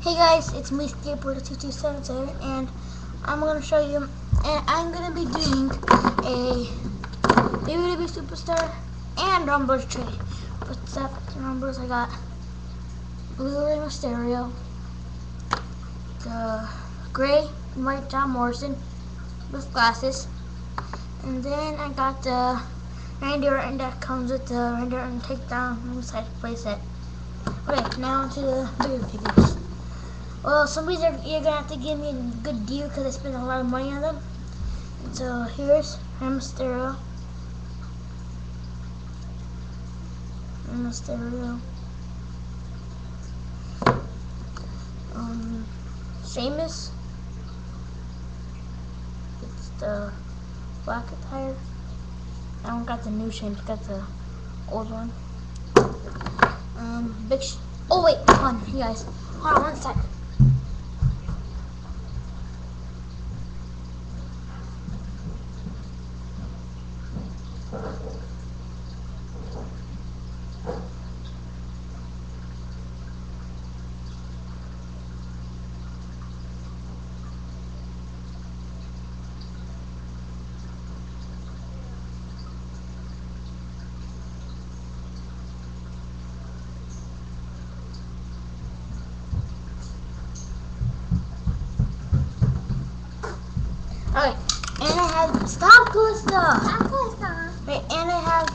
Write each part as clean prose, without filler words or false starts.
Hey guys, it's me Skateboarder2277 and I'm gonna show you, and I'm gonna be doing a WWE Superstar and Rumblers trade. What's up, Rumblers? I got Blue Rey Mysterio, the Gray and White John Morrison with glasses, and then I got the Randy Orton that comes with the Randy Orton takedown inside playset. Okay, now to the bigger figures. Well, some of these you're gonna have to give me a good deal because I spent a lot of money on them. And so here's Mysterio. Sheamus. It's the black attire. I don't got the new Sheamus, got the old one. Oh wait, hold on, you guys. Hold on one sec. Okay, and I have stop, Calista. Wait, and I have.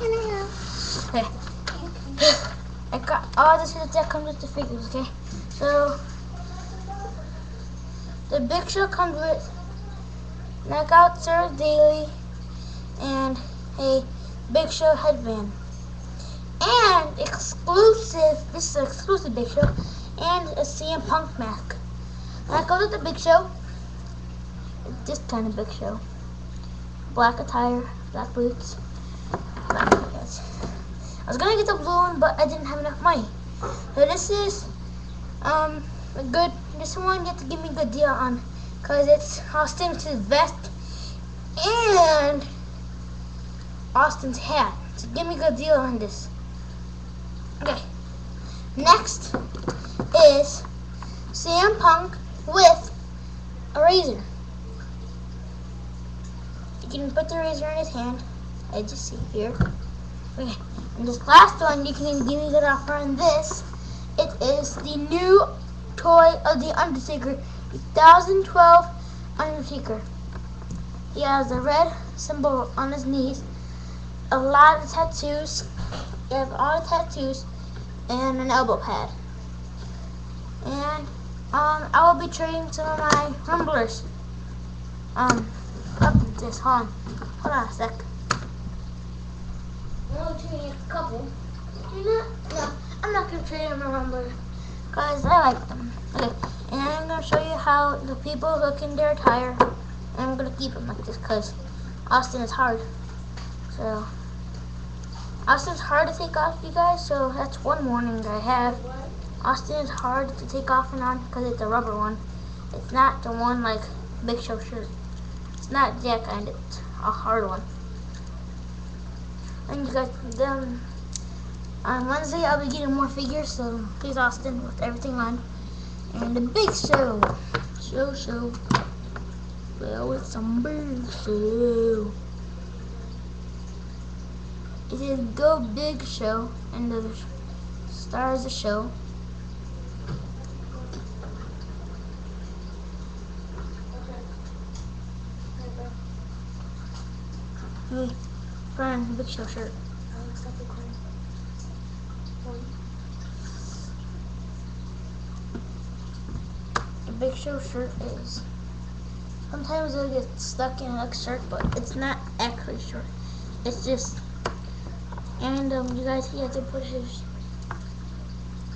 Okay. I got all this that comes with the figures. Okay, so the Big Show comes with Knockout Sir Daily and a Big Show headband, and exclusive. This is an exclusive Big Show, and a CM Punk mask. That goes with the Big Show. This kind of Big Show. Black attire, black boots. Yes. I was gonna get the blue one, but I didn't have enough money. So this is a good. This one you have to give me a good deal on, cause it's Austin's vest and Austin's hat. So give me a good deal on this. Okay. Next is CM Punk with a razor. You can put the razor in his hand. I just see here. Okay, and this last one, you can give me a good offer on this. It is the new toy of the Undertaker, 2012 Undertaker. He has a red symbol on his knees, a lot of tattoos. You have all the tattoos and an elbow pad. And I will be trading some of my Rumblers. Up with this, hold on a sec. I'm only trading a couple. No, I'm not gonna trade them a Rumbler because I like them. Okay, and I'm gonna show you how the people look in their attire. And I'm gonna keep them like this because Austin is hard. So Austin's hard to take off, you guys. So that's one warning that I have. Austin is hard to take off and on because it's a rubber one. It's not the one like Big Show shirt. Not that kind, it's a hard one. And you guys, on Wednesday I'll be getting more figures, so please Austin with everything on. And the Big Show. Well, it's some Big Show. It says Go Big Show, and the star is the show. Hey, friend, Big Show shirt. The Big Show shirt is, sometimes it'll get stuck in a shirt, but it's not actually short. It's just, and you guys, he has to put his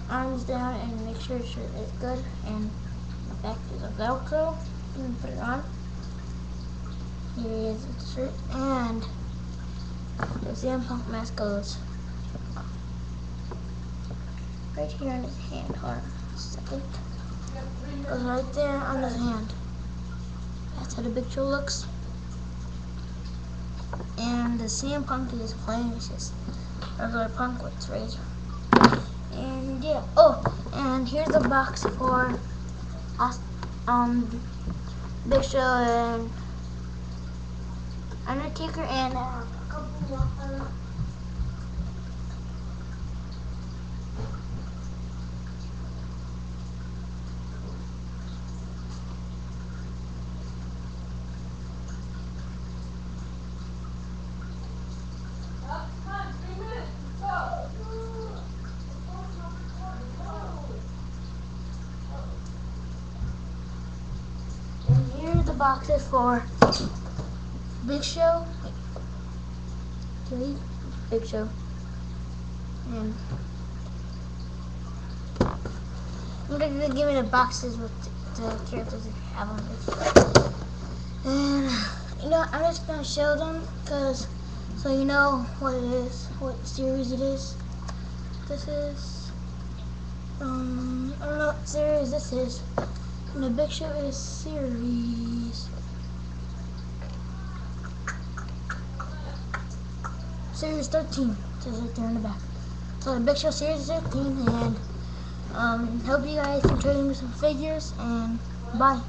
arms down and make sure his shirt is good. And the back is a Velcro. You can put it on. Here is the shirt, and the CM Punk mask goes right here on his hand. Hold on a second. Goes right there on his hand. That's how the Big Show looks. And the CM Punk is plain. It's just regular Punk with razor. And yeah. Oh, and here's the box for Big Show and Undertaker and a couple more. And here are the boxes for Big Show. Three Big Show. And I'm gonna give me the boxes with the characters that have on it. And you know, I'm just gonna show them because so you know what it is, what series it is. This is I don't know what series this is. And the Big Show is series 13. It says right there in the back. So the Big Show series 13, and hope you guys enjoy me some figures, and bye.